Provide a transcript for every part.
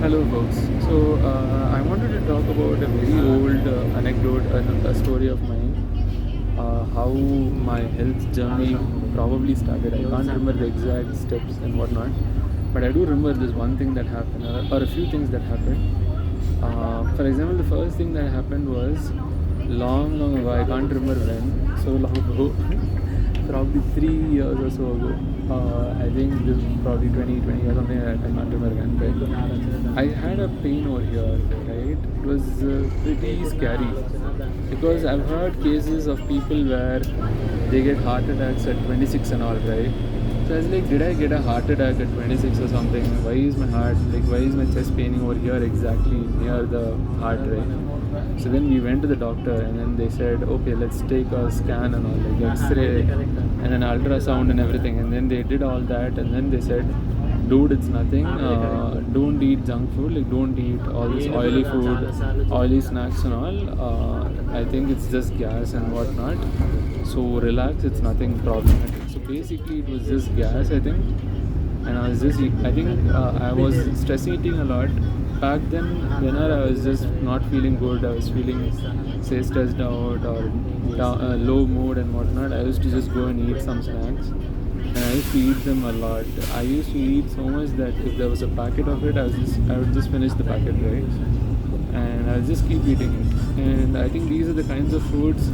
Hello, folks. I wanted to talk about a very old anecdote, a story of mine. How my health journey probably started. I can't remember the exact steps and whatnot, but I do remember this one thing that happened, or a few things that happened. For example, the first thing that happened was long, long ago. I can't remember when. So long ago, probably 3 years or so ago. I think this was probably 2020 or something like that. I can't remember when. But I had a pain over here, right? It was pretty scary because I've heard cases of people where they get heart attacks at 26 and all, right? So I was like, did I get a heart attack at 26 or something? Why is my heart, like, why is my chest paining over here exactly near the heart, right? So then we went to the doctor and then they said, okay, let's take a scan and all, like X-ray and an ultrasound and everything. And then they did all that and then they said, dude, it's nothing. Don't eat junk food, like don't eat all this oily food, oily snacks and all. I think it's just gas and whatnot. So relax, it's nothing problematic. So basically, it was just gas, I think. And I think I was stress eating a lot. Back then, whenever I was just not feeling good, I was feeling, say, stressed out or low mood and whatnot, I used to just go and eat some snacks. And I used to eat them a lot. I used to eat so much that if there was a packet of it, I would just finish the packet, right? And I'll just keep eating it. And I think these are the kinds of foods,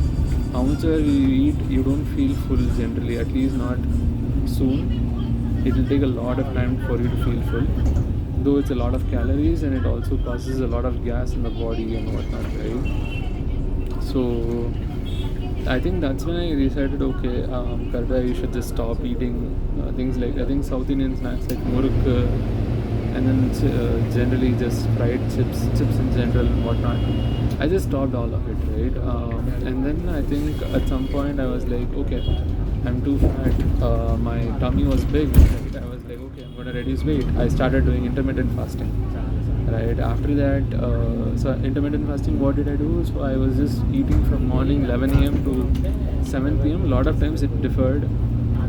how much you eat, you don't feel full generally, at least not soon. It will take a lot of time for you to feel full. Though it's a lot of calories and it also causes a lot of gas in the body and whatnot, right? So I think that's when I decided, okay, Karda, you should just stop eating things like, I think South Indian snacks like muruk, and then generally just fried chips in general and whatnot. I just stopped all of it, right? And then I think at some point I was like, okay, I'm too fat. My tummy was big. Right? I was like, okay, I'm gonna reduce weight. I started doing intermittent fasting. Right after that, so intermittent fasting. What did I do? So I was just eating from morning 11 a.m. to 7 p.m. A lot of times it differed.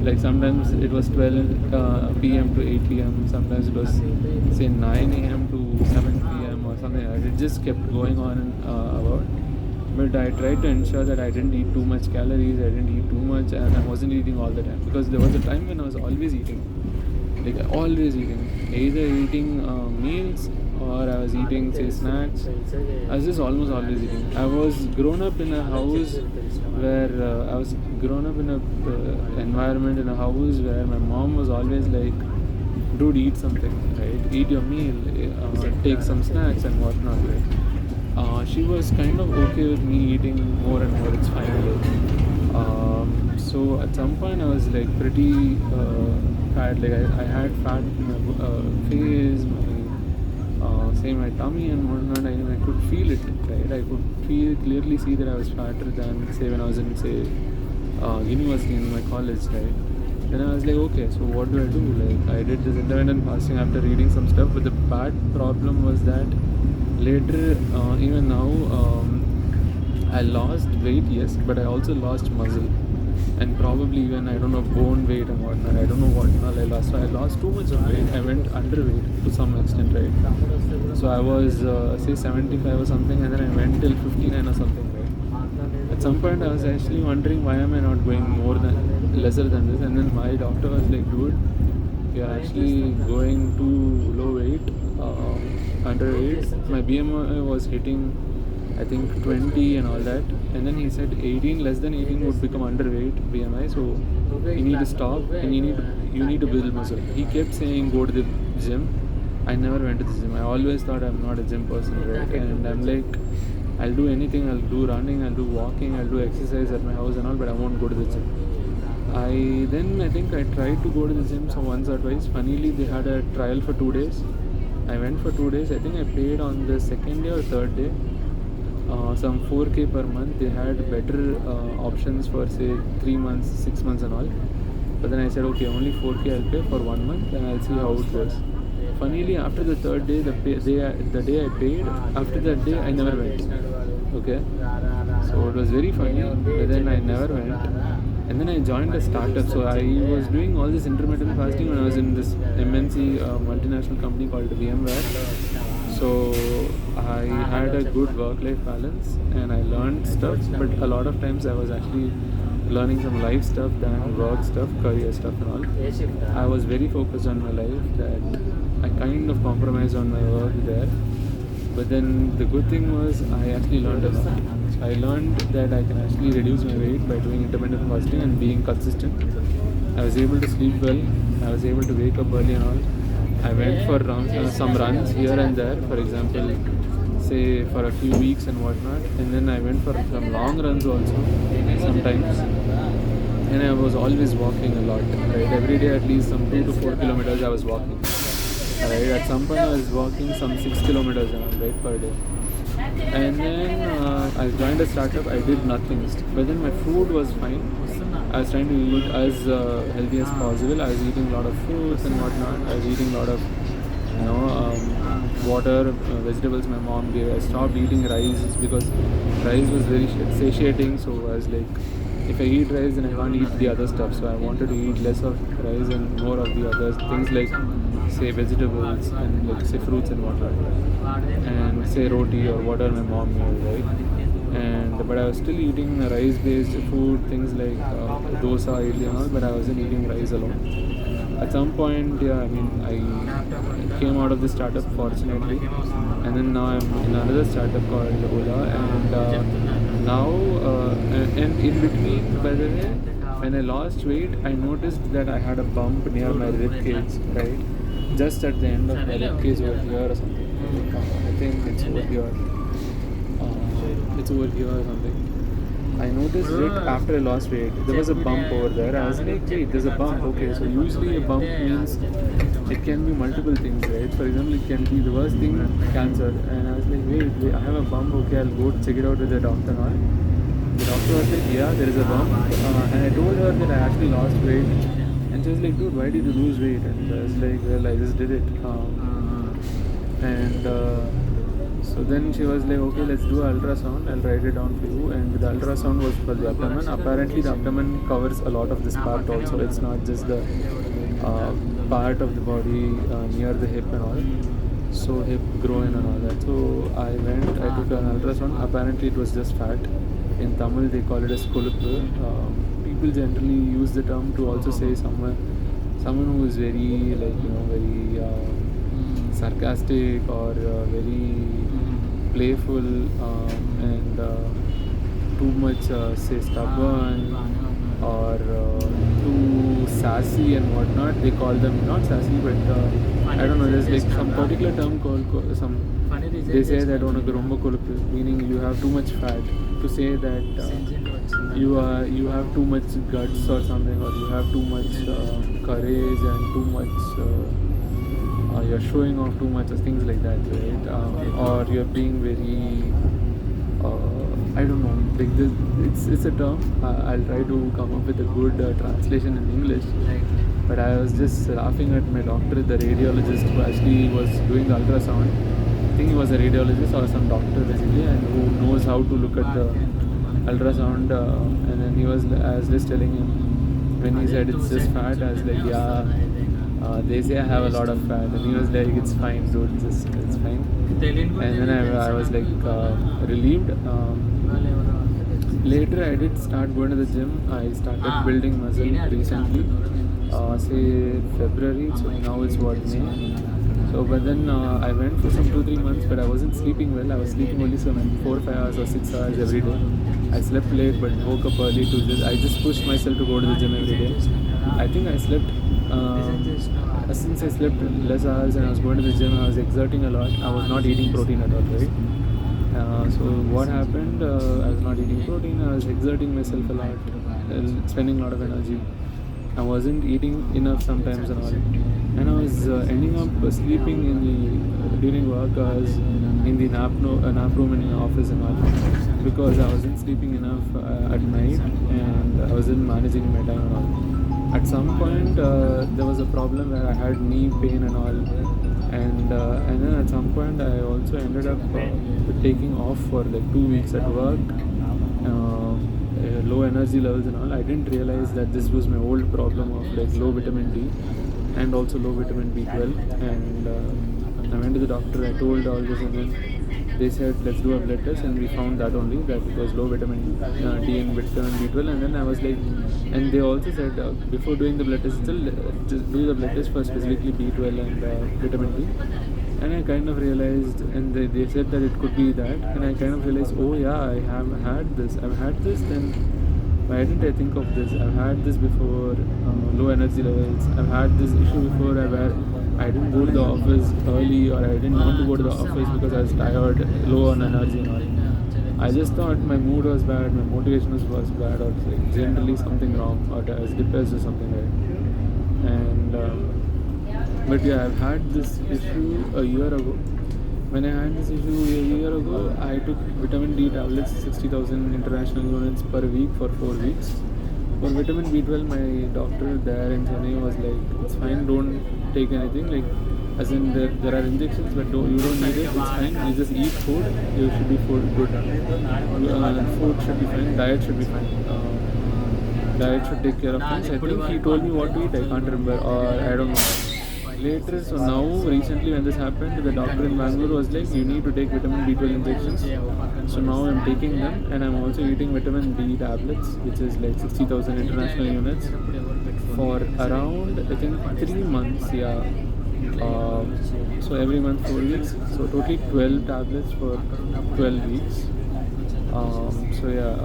Like sometimes it was 12 p.m. to 8 p.m. Sometimes it was say 9 a.m. to 7 p.m. or something like that. It just kept going on about. But I tried to ensure that I didn't eat too much calories, I didn't eat too much, and I wasn't eating all the time because there was a time when I was always eating, like always eating, either eating meals or I was eating say snacks. I was just almost always eating. I was grown up in a house where I was grown up in a environment in a house where my mom was always like, dude, eat something, right? Eat your meal, take some snacks and whatnot, right? She was kind of okay with me eating more and more. It's fine. Like, so at some point I was like pretty fat. Like I had fat in my face, my tummy and whatnot. I could feel it. Right, I could clearly see that I was fatter than say when I was in say university in my college. Right. Then I was like, okay, so what do I do? Like I did this intermittent fasting after reading some stuff, but the bad problem was that later, even now, I lost weight, yes, but I also lost muscle, and probably even I don't know bone weight and whatnot. I don't know what all I lost. So I lost too much of weight. I went underweight to some extent, right? So I was say 75 or something, and then I went till 59 or something, right? At some point, I was actually wondering why am I not going lesser than this, and then my doctor was like, dude, you're actually going too low weight, underweight. My BMI was hitting, I think 20 and all that, and then he said 18, less than 18 would become underweight BMI. So you need to stop and you need to build muscle. He kept saying go to the gym. I never went to the gym. I always thought I'm not a gym person, right? And I'm like, I'll do anything. I'll do running. I'll do walking. I'll do exercise at my house and all, but I won't go to the gym. I think I tried to go to the gym once or twice. Funnily, they had a trial for 2 days. I went for 2 days. I think I paid on the second day or third day. Some 4K per month. They had better options for say 3 months, 6 months and all. But then I said, okay, only 4K I'll pay for 1 month and I'll see how it goes. Funnily, after the third day, the day I paid, after that day I never went. Okay, so it was very funny. But then I never went. And then I joined a startup. So I was doing all this intermittent fasting when I was in this MNC multinational company called VMware. So I had a good work-life balance and I learned stuff, but a lot of times I was actually learning some life stuff than work stuff, career stuff and all. I was very focused on my life that I kind of compromised on my work there. But then the good thing was I actually learned a lot. I learned that I can actually reduce my weight by doing intermittent fasting and being consistent. I was able to sleep well. I was able to wake up early and all. I went for some runs here and there, for example, say for a few weeks and whatnot. And then I went for some long runs also sometimes. And I was always walking a lot, right? Every day at least some 2 to 4 kilometers I was walking. Right, at some point I was walking some 6 kilometers around, right, per day. And then I joined a startup. I did nothing, but then my food was fine. I was trying to eat as healthy as possible. I was eating a lot of fruits and whatnot. I was eating a lot of water, vegetables my mom gave. I stopped eating rice because rice was very satiating. So I was like, if I eat rice then I can't eat the other stuff. So I wanted to eat less of rice and more of the other things like say vegetables and like say fruits and whatnot, and say roti or whatever my mom made, right? And but I was still eating rice-based food, things like dosa, idli and all, but I wasn't eating rice alone. At some point, yeah, I mean, I came out of the startup fortunately, and then now I'm in another startup called Ola, and now and in between, by the way, when I lost weight, I noticed that I had a bump near my rib cage, right? Just at the end of my rib cage over here or something. I think it's over here. It's over here or something. I noticed it after I lost weight. There was a bump over there. I was like, wait, there's a bump. Okay, so usually a bump means it can be multiple things, right? For example, it can be the worst thing, cancer. And I was like, wait, I have a bump. Okay, I'll go check it out with the doctor now. The doctor was like, yeah, there is a bump. And I told her that I actually lost weight. And she was like, dude, why did you lose weight? And I was like, well, I just did it. So then she was like, okay, let's do ultrasound. I'll write it down for you. And the ultrasound was for the abdomen. Apparently, the abdomen covers a lot of this part also. It's not just the part of the body near the hip and all. So hip, groin and all that. So I took an ultrasound. Apparently, it was just fat. In Tamil, they call it as koluppu. People generally use the term to also say someone who is very very sarcastic or very playful and too much say stubborn or too sassy and whatnot. They call them not sassy, but I don't know. There's like some particular term called they say that on a grombo koluppu, meaning you have too much fat. To say that you have too much guts or something, or you have too much courage and too much you're showing off too much or things like that, right? Or you're being very I don't know, like this, it's a term. I'll try to come up with a good translation in English. But I was just laughing at my doctor, the radiologist who actually was doing the ultrasound. I think he was a radiologist or some doctor basically, and who knows how to look at the ultrasound. And then I was just telling him when he said it's just fat. I was like, yeah. They say I have a lot of fat, and he was like, it's fine, dude, it's fine. And then I was like relieved. Later I did start going to the gym. I started building muscle recently, say February, so now it's May. So but then I went for some 2-3 months, but I wasn't sleeping well. I was sleeping only some 4-5 hours or 6 hours every day. I slept late but woke up early I just pushed myself to go to the gym every day. I think I slept since I slept less hours and I was going to the gym, I was exerting a lot. I was not eating protein at all, right? So what happened, I was not eating protein, I was exerting myself a lot, spending a lot of energy. I wasn't eating enough sometimes and all. And I was ending up sleeping during work hours in the nap room in the office and all, because I wasn't sleeping enough at night and I wasn't managing my time and all. At some point, there was a problem where I had knee pain and all, and then at some point I also ended up taking off for like 2 weeks at work. low energy levels and all, I didn't realize that this was my old problem of like low vitamin D and also low vitamin B12. And I went to the doctor, I told all this, and then they said let's do a blood test, and we found that only that it was low vitamin D and vitamin B12. And then I was like, and they also said before doing the blood test, still just do the blood test for specifically B12 and vitamin D. And I kind of realized, and they said that it could be that, and I kind of realized, oh yeah, I've had this, then why didn't I think of this? I've had this before, low energy levels. I've had this issue before where I didn't go to the office early, or I didn't want to go to the office because I was tired, low on energy and all. I just thought my mood was bad, my motivation was bad, or like generally something wrong, or I was depressed or something, right? And but yeah, I've had this issue a year ago. When I had this issue a year ago, I took vitamin D tablets, 60,000 international units per week for 4 weeks. For vitamin B12, my doctor there in Chennai was like, it's fine, don't take anything. Like, as in there are injections, but you don't need it, it's fine. You just eat food, you should be good. Food should be fine, diet should be fine. Diet should take care of things. I think he told me what to eat, I can't remember, or I don't know. Later, so now recently when this happened, the doctor in Bangalore was like, you need to take vitamin B12 injections. So now I'm taking them, and I'm also eating vitamin D tablets, which is like 60,000 international units for around, I think, 3 months. Yeah. So every month 4 weeks. So totally 12 tablets for 12 weeks. So yeah.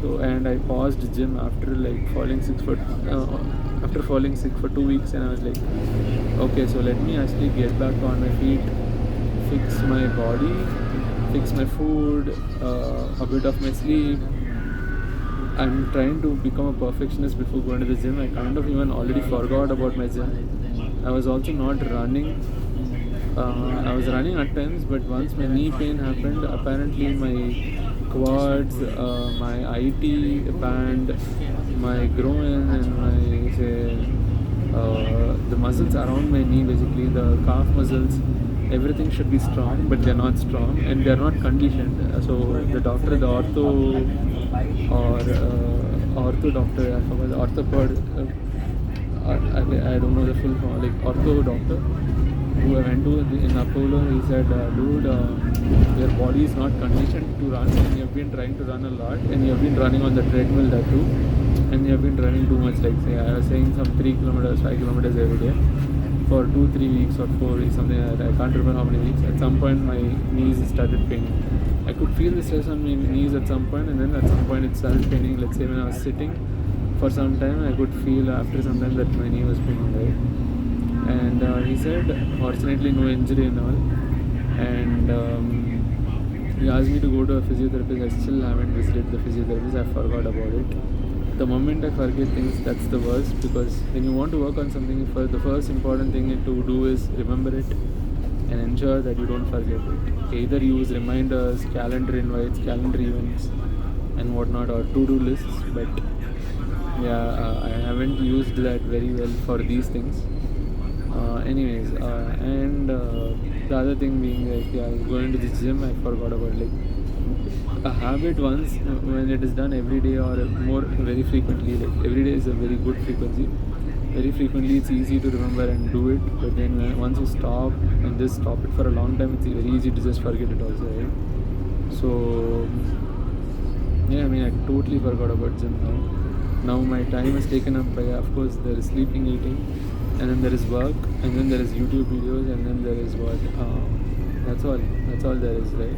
So and I paused gym after like falling sick for 2 weeks, and I was like, okay, so let me actually get back on my feet, fix my body, fix my food, a bit of my sleep. I'm trying to become a perfectionist before going to the gym. I kind of even already forgot about my gym. I was also not running. I was running at times, but once my knee pain happened, apparently my quads, my IT band, my groin, and the muscles around my knee, basically the calf muscles, everything should be strong, but they're not strong and they're not conditioned. So the doctor, the ortho doctor, I forgot, the orthopod, I don't know the full form, like ortho doctor, who I went to in Apollo. He said, dude, your body is not conditioned to run, and you've been trying to run a lot, and you've been running on the treadmill that too, and you've been running too much, like say I was saying some 3 kilometers, 5 kilometers every day for 2-3 weeks or 4 weeks, something like that. I can't remember how many weeks. At some point my knees started paining. I could feel the stress on my knees at some point, and then at some point it started paining. Let's say when I was sitting for some time, I could feel after some time that my knee was paining, right? And he said, fortunately no injury and all, and he asked me to go to a physiotherapist. I still haven't visited the physiotherapist, I forgot about it. The moment I forget things, that's the worst, because when you want to work on something, the first important thing to do is remember it and ensure that you don't forget it. Either use reminders, calendar invites, calendar events and whatnot, or to-do lists, but yeah, I haven't used that very well for these things. Anyways, and the other thing being like, yeah, going to the gym, I forgot about, like, a habit once when it is done every day or more very frequently, like every day is a very good frequency. Very frequently it's easy to remember and do it, but then once you stop and just stop it for a long time, it's very easy to just forget it also, right? So yeah, I mean, I totally forgot about gym now. Now my time is taken up by, of course, there is sleeping, eating, and then there is work, and then there is YouTube videos, and then there is what? That's all there is, right?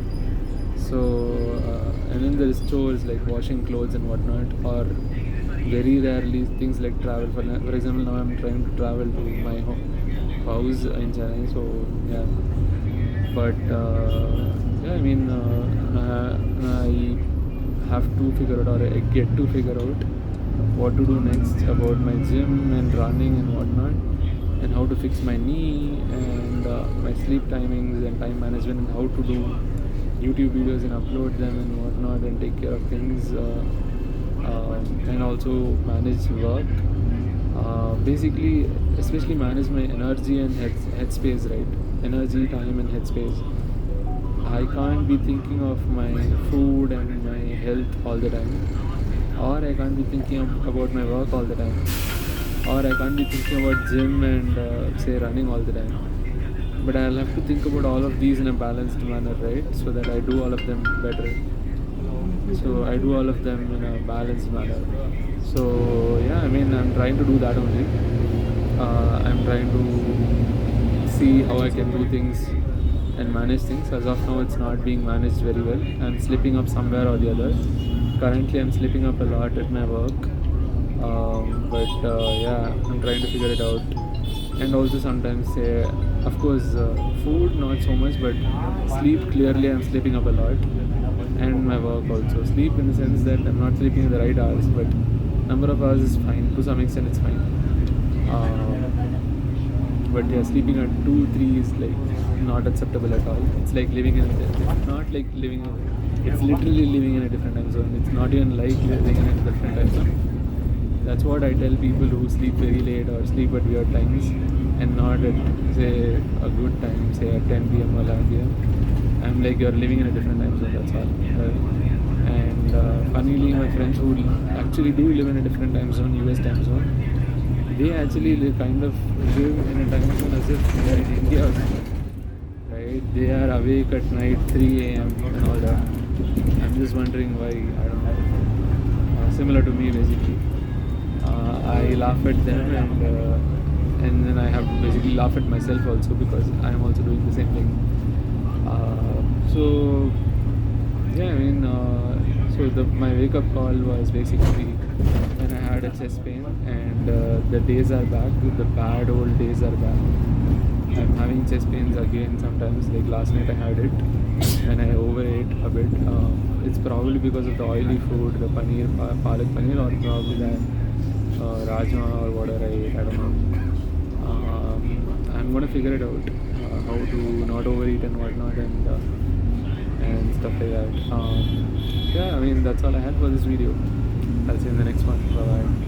So, and then there is chores like washing clothes and whatnot, or very rarely things like travel. For example, now I'm trying to travel to my house in Chennai, so yeah. But yeah, I mean, I have to figure out, or I get to figure out what to do next about my gym and running and whatnot, and how to fix my knee and my sleep timings and time management, and how to do YouTube videos and upload them and whatnot, and take care of things, and also manage work. Basically, especially manage my energy and headspace, right? Energy, time, and headspace. I can't be thinking of my food and my health all the time. or I can't be thinking about my work all the time, or I can't be thinking about gym and say running all the time. But I'll have to think about all of these in a balanced manner, right? So that I do all of them better. So I do all of them in a balanced manner. So yeah, I mean, I'm trying to do that only. I'm trying to see how I can do things and manage things. As of now, it's not being managed very well. I'm slipping up somewhere or the other. Currently, I'm slipping up a lot at my work. But yeah, I'm trying to figure it out. And also sometimes, of course, food not so much, but sleep, clearly I'm sleeping up a lot. And my work also. Sleep in the sense that I'm not sleeping in the right hours, but number of hours is fine. To some extent, it's fine. But yeah, sleeping at 2, 3 is like not acceptable at all. It's like living in it's not like living in, it's literally living in a different time zone. It's not even like living in a different time zone. That's what I tell people who sleep very late or sleep at weird times and not at say a good time, say at 10 p.m. or 11 p.m. I'm like, you're living in a different time zone, that's all. And funnily, my friends who actually do live in a different time zone, US time zone, they actually kind of live in a time zone as if they are in India or something, right? They are awake at night 3 a.m. and all that. I'm just wondering why, I don't know. Similar to me, basically. I laugh at them and then I have to basically laugh at myself also because I'm also doing the same thing. So yeah, I mean, my wake up call was basically when I had a chest pain, and the days are back. The bad old days are back. I'm having chest pains again sometimes. Like last night I had it when I overate a bit. It's probably because of the oily food, the paneer, palak paneer, or probably the rajma or whatever I ate. I don't know. I'm gonna figure it out how to not overeat and whatnot and stuff like that. Yeah, I mean, that's all I had for this video. I'll see you in the next one. Bye bye.